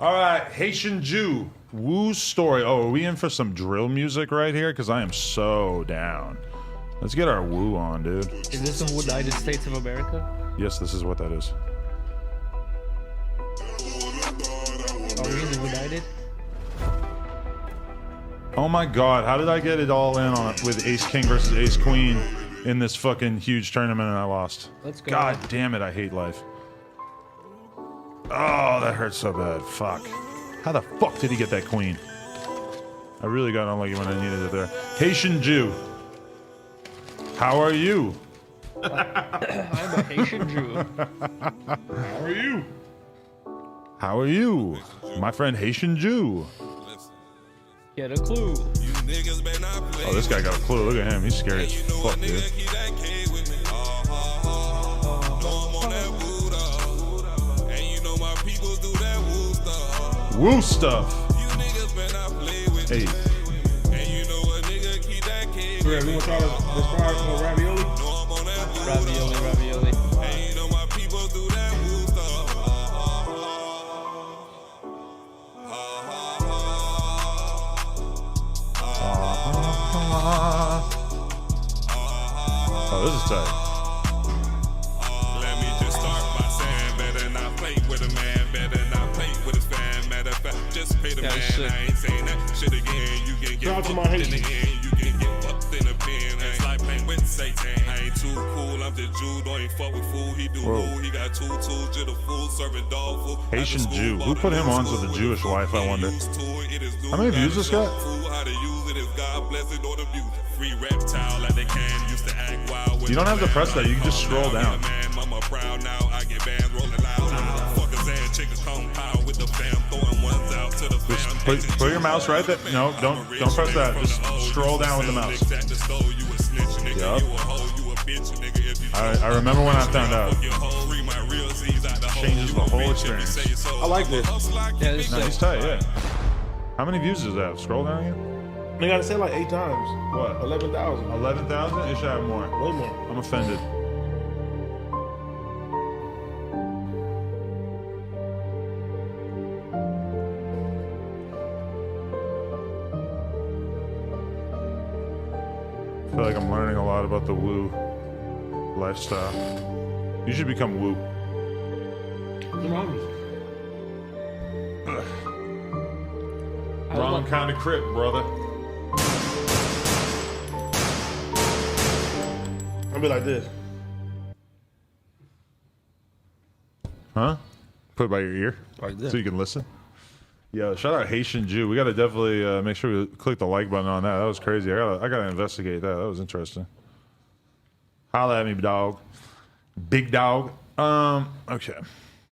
All right, Haitian Jew. Woo story. Oh, are we in for some drill music right here? Because I am so down. Let's get our woo on, dude. Is this the United States of America? Yes, this is what that is. Are we in the United? Oh my god, how did I get it all in on it with Ace King versus Ace Queen in this fucking huge tournament and I lost? Let's go. God damn it, I hate life. Oh, that hurts so bad. Fuck. How the fuck did he get that queen? I really got unlucky when I needed it there. Haitian Jew. How are you? I'm a Haitian Jew. How are you? How are you? My friend Haitian Jew. Get a clue. Oh, this guy got a clue. Look at him. He's scary as fuck, dude. Woo stuff. Hey. Greg, we want y'all to describe some ravioli? Ravioli. Oh, this is tight. Let me just start by saying better not play with a man, better not play with his fan. Matter of fact, just pay the man. I ain't saying that shit again. You can get fucked in the end. You can get fucked in the pen. It's like playing with Satan. I ain't too cool. I'm the Jew. Don't ain't fuck with fool. He do fool. He got two tools. Just a fool serving dog food. Haitian Jew. Who put him on to the Jewish wife, I wonder? How many views this got? You don't have to press that. You can just scroll down. Just put your mouse right there. No, don't press that. Just scroll down with the mouse. Yup. I remember when I found out. Changes the whole experience. I like this. Yeah, this Nice tight, yeah. How many views does that have? Scroll down again. They gotta say like 8 times. What? 11,000. 11,000? It should have more. Way more. I'm offended. I feel like I'm learning a lot about the woo lifestyle. You should become woo. What's wrong with you? Wrong kind of crip, brother. I'll be like this. Huh? Put it by your ear? Like this. So you can listen? Yeah, shout out Haitian Jew. We got to definitely make sure we click the like button on that. That was crazy. I gotta investigate that. That was interesting. Holla at me, dog. Big dog. Okay.